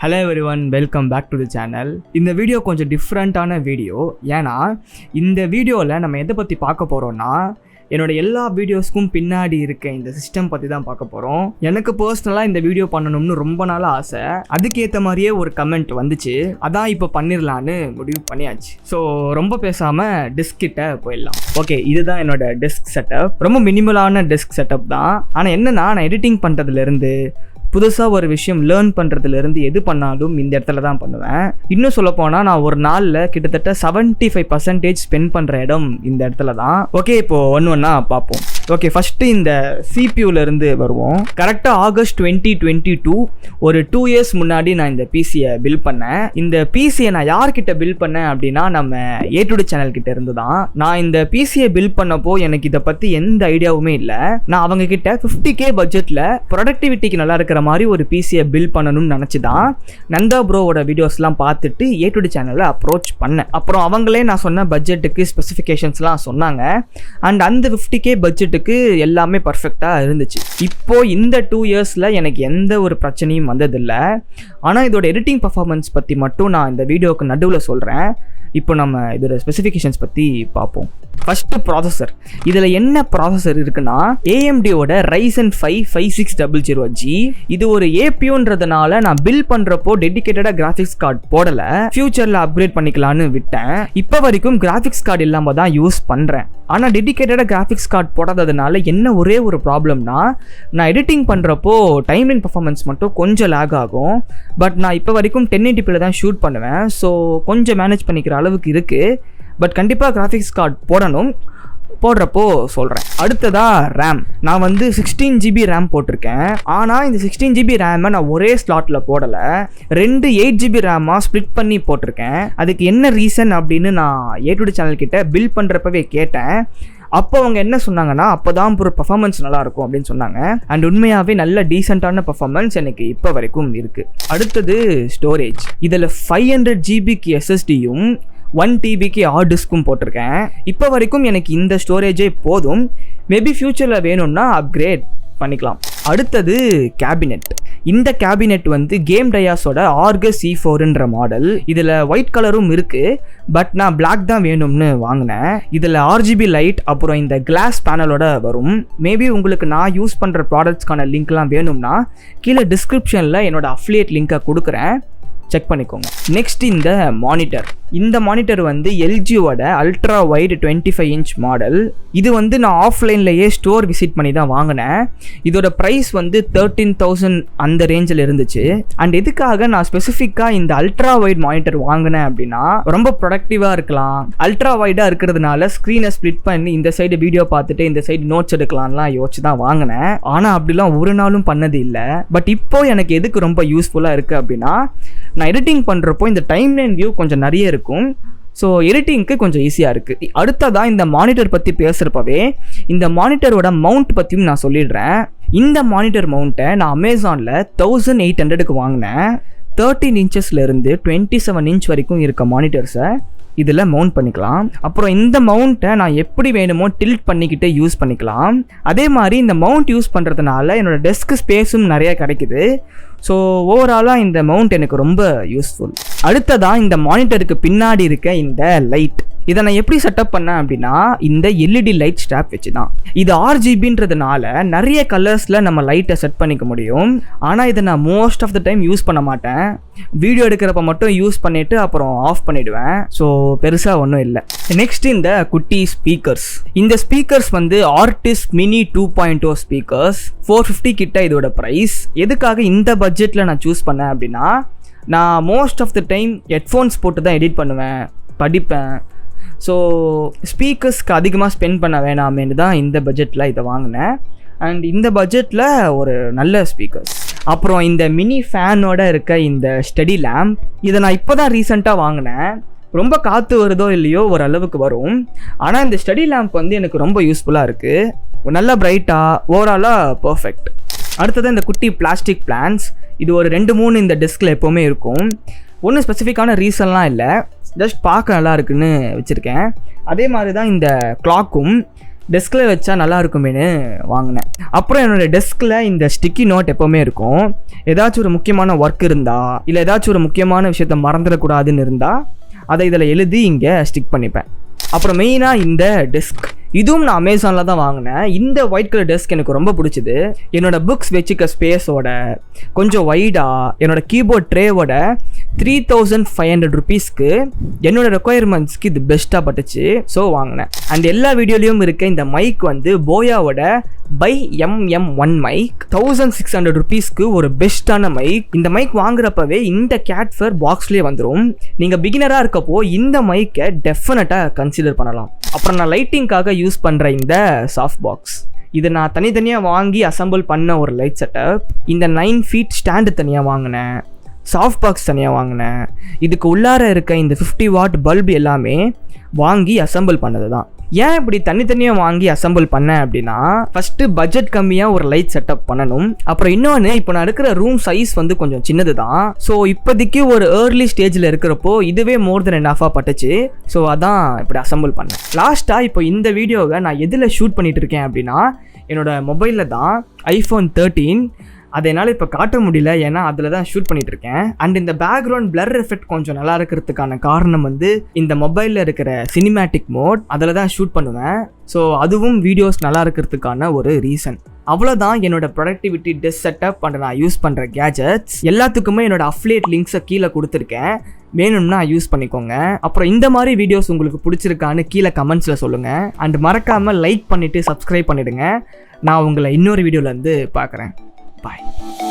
Hello everyone, welcome back to the channel. இந்த video கொஞ்சம் டிஃப்ரெண்ட்டான வீடியோ. ஏன்னா இந்த வீடியோவில் நம்ம எதை பற்றி பார்க்க போகிறோன்னா, என்னோடய எல்லா வீடியோஸ்க்கும் பின்னாடி இருக்க இந்த சிஸ்டம் பற்றி தான் பார்க்க போகிறோம். எனக்கு பர்சனலாக இந்த வீடியோ பண்ணணும்னு ரொம்ப நாளாக ஆசை. அதுக்கேற்ற மாதிரியே ஒரு கமெண்ட் வந்துச்சு, அதான் இப்போ பண்ணிடலான்னு முடிவு பண்ணியாச்சு. ஸோ ரொம்ப பேசாமல் டெஸ்க் கிட்ட போயிடலாம். ஓகே, இதுதான் என்னோட டெஸ்க் செட்டப். ரொம்ப மினிமலான டெஸ்க் செட்டப் தான். ஆனால் என்னென்னா, நான் எடிட்டிங் பண்ணுறதுலேருந்து புதுசாக ஒரு விஷயம் லேர்ன் பண்ணுறதுலேருந்து எது பண்ணாலும் இந்த இடத்துல தான் பண்ணுவேன். இன்னும் சொல்லப்போனால் நான் ஒரு நாளில் கிட்டத்தட்ட 75% ஸ்பெண்ட் பண்ணுற இடம் இந்த இடத்துல தான். ஓகே, இப்போது ஒன்று பார்ப்போம். ஓகே, ஃபஸ்ட்டு இந்த சிபியூலேருந்து வருவோம். கரெக்டாக ஆகஸ்ட் 2022 ஒரு 2 இயர்ஸ் முன்னாடி நான் இந்த பிசியை பில்ட் பண்ணேன். இந்த பிசியை நான் யார்கிட்ட பில்ட் பண்ணேன் அப்படின்னா, நம்ம ஏ2டி சேனல் கிட்ட இருந்து தான். நான் இந்த பிசியை பில்ட் பண்ணப்போ எனக்கு இதை பற்றி எந்த ஐடியாவுமே இல்லை. நான் அவங்க கிட்ட 50K பட்ஜெட்டில் ப்ரொடக்டிவிட்டிக்கு நல்லா இருக்கிற மாதிரி ஒரு பிசியை பில்ட் பண்ணணும்னு நினச்சி தான் நந்தா ப்ரோவோட வீடியோஸ்லாம் பார்த்துட்டு ஏ2டி சேனலை அப்ரோச் பண்ணேன். அப்புறம் அவங்களே நான் சொன்ன பட்ஜெட்டுக்கு ஸ்பெசிஃபிகேஷன்ஸ்லாம் சொன்னாங்க. அண்ட் அந்த 50K பட்ஜெட்டுக்கு எல்லாமே பர்ஃபெக்டாக இருந்துச்சு. இப்போது இந்த 2 இயர்ஸில் எனக்கு எந்த ஒரு பிரச்சனையும் வந்ததில்லை. ஆனால் இதோட எடிட்டிங் பர்ஃபார்மன்ஸ் பற்றி மட்டும் நான் இந்த வீடியோவுக்கு நடுவில் சொல்கிறேன். இப்போ நம்ம இதோட ஸ்பெசிஃபிகேஷன்ஸ் பற்றி பார்ப்போம். First processor. இதில் என்ன ப்ராசஸர் இருக்குன்னா, AMDயோட Ryzen 5 5600G. இது ஒரு APUன்றதுனால நான் பில்ட் பண்ணுறப்போ டெடிகேட்டடாக கிராஃபிக்ஸ் கார்டு போடலை. ஃபியூச்சரில் அப்கிரேட் பண்ணிக்கலான்னு விட்டேன். இப்போ வரைக்கும் கிராஃபிக்ஸ் கார்டு இல்லாமல் தான் யூஸ் பண்ணுறேன். ஆனால் டெடிகேட்டடாக கிராஃபிக்ஸ் கார்டு போடாததுனால என்ன ஒரே ஒரு ப்ராப்ளம்னா, நான் எடிட்டிங் பண்ணுறப்போ டைம்லைன் பர்ஃபார்மன்ஸ் மட்டும் கொஞ்சம் லேக் ஆகும். பட் நான் இப்போ வரைக்கும் 1080p தான் ஷூட் பண்ணுவேன். ஸோ கொஞ்சம் மேனேஜ் பண்ணிக்கிற அளவுக்கு இருக்குது. பட் கண்டிப்பாக கிராஃபிக்ஸ் கார்டு போடுறப்போ சொல்கிறேன். அடுத்ததாக ரேம். நான் வந்து 16GB ரேம் போட்டிருக்கேன். ஆனால் இந்த 16GB ரேமை நான் ஒரே ஸ்லாட்டில் போடலை, 2 8GB ரேமாக ஸ்ப்ளிட் பண்ணி போட்டிருக்கேன். அதுக்கு என்ன ரீசன் அப்படின்னு நான் ஏ2டி சேனல் கிட்ட பில்ட் பண்ணுறப்பவே கேட்டேன். அப்போ அவங்க என்ன சொன்னாங்கன்னா, அப்போ தான் ஒரு பர்ஃபார்மன்ஸ் நல்லாயிருக்கும் அப்படின்னு சொன்னாங்க. அண்ட் உண்மையாகவே நல்ல டீசெண்டான பர்ஃபார்மன்ஸ் எனக்கு இப்போ வரைக்கும் இருக்குது. அடுத்தது ஸ்டோரேஜ். இதில் 500GBக்கு SSDயும் 1TBக்கு ஹார்ட் டிஸ்க்கும் போட்டிருக்கேன். இப்போ வரைக்கும் எனக்கு இந்த ஸ்டோரேஜே போதும். மேபி ஃப்யூச்சரில் வேணும்னா அப்கிரேட் பண்ணிக்கலாம். அடுத்தது கேபினெட். இந்த கேபினெட் வந்து கேம் டயாஸோட ஆர்கஸ் E4ன்ற மாடல். இதில் ஒயிட் கலரும் இருக்குது. பட் நான் பிளாக் தான் வேணும்னு வாங்கினேன். இதில் RGB லைட் அப்புறம் இந்த கிளாஸ் பேனலோட வரும். மேபி உங்களுக்கு நான் யூஸ் பண்ணுற ப்ராடக்ட்ஸ்க்கான லிங்க்லாம் வேணும்னா கீழே டிஸ்கிரிப்ஷனில் என்னோட அஃபிலியேட் லிங்க்கை கொடுக்குறேன், செக் பண்ணிக்கோங்க. நெக்ஸ்ட் இந்த மானிட்டர். இந்த மானிட்டர் வந்து LGயோட அல்ட்ரா வைட் 25 இன்ச் மாடல். இது வந்து நான் ஆஃப்லைன்லேயே ஸ்டோர் விசிட் பண்ணி தான் வாங்கினேன். இதோட ப்ரைஸ் வந்து 13,000 அந்த ரேஞ்சில் இருந்துச்சு. அண்ட் எதுக்காக நான் ஸ்பெசிஃபிக்காக இந்த அல்ட்ரா வைட் மானிட்டர் வாங்கினேன் அப்படின்னா, ரொம்ப ப்ரொடக்டிவாக இருக்கலாம். அல்ட்ரா வைடாக இருக்கிறதுனால ஸ்க்ரீனை ஸ்ப்ளிட் பண்ணி இந்த சைடு வீடியோ பார்த்துட்டு இந்த சைடு நோட்ஸ் எடுக்கலாம்லாம் யோசிச்சு தான் வாங்கினேன். ஆனால் அப்படிலாம் ஒரு நாளும் பண்ணது இல்லை. பட் இப்போது எனக்கு எதுக்கு ரொம்ப யூஸ்ஃபுல்லாக இருக்குது அப்படின்னா, நான் எடிட்டிங் பண்ணுறப்போ இந்த டைம்லைன் வியூ கொஞ்சம் நிறைய இருக்கும். ஸோ எடிட்டிங்க்கு கொஞ்சம் ஈஸியாக இருக்குது. அடுத்ததாக இந்த மானிட்டர் பற்றி பேசுகிறப்பவே இந்த மானிட்டரோட மவுண்ட் பற்றியும் நான் சொல்லிடுறேன். இந்த மானிட்டர் மவுண்ட்டை நான் அமேசானில் 1800க்கு வாங்கினேன். 13 இன்ச்சஸ்லேருந்து 27 இன்ச் வரைக்கும் இருக்க மானிட்டர்ஸை இதில் மவுண்ட் பண்ணிக்கலாம். அப்புறம் இந்த மவுண்ட்டை நான் எப்படி வேணுமோ டில்ட் பண்ணிக்கிட்டே யூஸ் பண்ணிக்கலாம். அதே மாதிரி இந்த மவுண்ட் யூஸ் பண்ணுறதுனால என்னோடய டெஸ்க் ஸ்பேஸும் நிறைய கிடைக்குது. ஸோ ஓவராலாக இந்த மவுண்ட் எனக்கு ரொம்ப யூஸ்ஃபுல். அடுத்ததாக இந்த மானிட்டருக்கு பின்னாடி இருக்க இந்த லைட். இதை நான் எப்படி செட்டப் பண்ணேன் அப்படின்னா, இந்த LED லைட் ஸ்ட்ராப் வச்சு தான். இது RGBன்றதுனால நிறைய கலர்ஸில் நம்ம லைட்டை செட் பண்ணிக்க முடியும். ஆனால் இதை நான் most of the time use பண்ண மாட்டேன். வீடியோ எடுக்கிறப்ப மட்டும் யூஸ் பண்ணிவிட்டு அப்புறம் ஆஃப் பண்ணிவிடுவேன். ஸோ பெருசாக ஒன்றும் இல்லை. நெக்ஸ்ட் இந்த குட்டி ஸ்பீக்கர்ஸ். இந்த ஸ்பீக்கர்ஸ் வந்து ஆர்டிஸ்ட் மினி 2.0 ஸ்பீக்கர்ஸ். 450 கிட்ட இதோட ப்ரைஸ். எதுக்காக இந்த பட்ஜெட்டில் நான் சூஸ் பண்ணேன் அப்படின்னா, நான் most of the time headphones போட்டு தான் எடிட் பண்ணுவேன், படிப்பேன். ஸோ ஸ்பீக்கர்ஸ்க்கு அதிகமாக ஸ்பெண்ட் பண்ண வேணாமேன்னு தான் இந்த பட்ஜெட்டில் இதை வாங்கினேன். அண்ட் இந்த பட்ஜெட்டில் ஒரு நல்ல ஸ்பீக்கர்ஸ். அப்புறம் இந்த மினி ஃபேனோட இருக்க இந்த ஸ்டடி லேம்ப். இதை நான் இப்போ தான் ரீசெண்டாக வாங்கினேன். ரொம்ப காற்று வருதோ இல்லையோ ஓரளவுக்கு வரும். ஆனால் இந்த ஸ்டடி லேம்ப் வந்து எனக்கு ரொம்ப யூஸ்ஃபுல்லாக இருக்குது. நல்லா பிரைட்டாக, ஓவராலாக பர்ஃபெக்ட். அடுத்தது இந்த குட்டி பிளாஸ்டிக் பிளான்ஸ். இது ஒரு 2-3 இந்த டெஸ்கில் எப்போவுமே இருக்கும். ஒன்றும் ஸ்பெசிஃபிக்கான ரீசன்லாம் இல்லை, ஜஸ்ட் பார்க்க நல்லா இருக்குன்னு வச்சுருக்கேன். அதே மாதிரி தான் இந்த கிளாக்கும். டெஸ்கில் வச்சா நல்லா இருக்குமேனு வாங்கினேன். அப்புறம் என்னோடய டெஸ்கில் இந்த ஸ்டிக்கி நோட் எப்போவுமே இருக்கும். ஏதாச்சும் ஒரு முக்கியமான ஒர்க் இருந்தால் இல்லை ஏதாச்சும் ஒரு முக்கியமான விஷயத்த மறந்துடக்கூடாதுன்னு இருந்தால் அதை இதில் எழுதி இங்கே ஸ்டிக் பண்ணிப்பேன். அப்புறம் மெயினாக இந்த டெஸ்க், இதுவும் நான் அமேசானில் தான் வாங்கினேன். இந்த ஒயிட் கலர் டெஸ்க் எனக்கு ரொம்ப பிடிச்சிது. என்னோடய புக்ஸ் வச்சுக்க ஸ்பேஸோட கொஞ்சம் வைடாக என்னோடய கீபோர்ட் ட்ரேவோட 3500 rupeesக்கு என்னோடய ரெக்குயர்மெண்ட்ஸ்க்கு இது பெஸ்ட்டாக பட்டுச்சு. ஸோ வாங்கினேன். அண்ட் எல்லா வீடியோலையும் இருக்க இந்த மைக் வந்து போயாவோட பை MM1 மைக் 1600 rupeesக்கு ஒரு பெஸ்ட்டான மைக். இந்த மைக் வாங்குறப்பவே இந்த கேட்ஃபர் பாக்ஸ்லேயே வந்துடும். நீங்கள் பிகினராக இருக்கப்போ இந்த மைக்கை டெஃபினட்டாக கன்சிடர் பண்ணலாம். அப்புறம் நான் லைட்டிங்காக யூஸ் பண்ணுற இந்த சாஃப்ட் பாக்ஸ், இதை நான் தனித்தனியாக வாங்கி அசம்பிள் பண்ண ஒரு லைட் செட்டப். இந்த 9 feet ஸ்டாண்டு தனியாக வாங்கினேன், சாஃப்ட் பாக்ஸ் தனியாக வாங்கினேன். இதுக்கு உள்ளார இருக்க இந்த 50 watt பல்ப் எல்லாமே வாங்கி அசம்பிள் பண்ணது தான். ஏன் இப்படி தனித்தனியாக வாங்கி அசம்பிள் பண்ணேன் அப்படின்னா, ஃபஸ்ட்டு பட்ஜெட் கம்மியாக ஒரு லைட் செட்டப் பண்ணணும். அப்புறம் இன்னொன்று, இப்போ நான் இருக்கிற ரூம் சைஸ் வந்து கொஞ்சம் சின்னது தான். ஸோ இப்போதைக்கு ஒரு ஏர்லி ஸ்டேஜில் இருக்கிறப்போ இதுவே மோர் தென் எனாஃபாக பட்டுச்சு. ஸோ அதான் இப்படி அசம்பிள் பண்ணேன். லாஸ்ட்டாக இப்போ இந்த வீடியோவை நான் எதில் ஷூட் பண்ணிகிட்டு இருக்கேன் அப்படின்னா, என்னோடய மொபைலில் தான், iPhone 13. அதை என்னால் இப்போ காட்ட முடியல, ஏன்னா அதில் தான் ஷூட் பண்ணிகிட்ருக்கேன். அண்ட் இந்த பேக்ரவுண்ட் பிளர் எஃபெக்ட் கொஞ்சம் நல்லா இருக்கிறதுக்கான காரணம் வந்து இந்த மொபைலில் இருக்கிற சினிமேட்டிக் மோட், அதில் தான் ஷூட் பண்ணுவேன். ஸோ அதுவும் வீடியோஸ் நல்லா இருக்கிறதுக்கான ஒரு ரீசன். அவ்வளோதான் என்னோட ப்ரொடக்டிவிட்டி டெஸ்க் செட்டப் அண்ட் நான் யூஸ் பண்ணுற கேஜெட்ஸ் எல்லாத்துக்குமே என்னோட அஃபிலியேட் லிங்க்ஸை கீழே கொடுத்துருக்கேன். வேணும்னா யூஸ் பண்ணிக்கோங்க. அப்புறம் இந்த மாதிரி வீடியோஸ் உங்களுக்கு பிடிச்சிருக்கான்னு கீழே கமெண்ட்ஸில் சொல்லுங்கள். அண்ட் மறக்காமல் லைக் பண்ணிவிட்டு சப்ஸ்கிரைப் பண்ணிவிடுங்க. நான் உங்களை இன்னொரு வீடியோவில் வந்து பார்க்குறேன். Bye.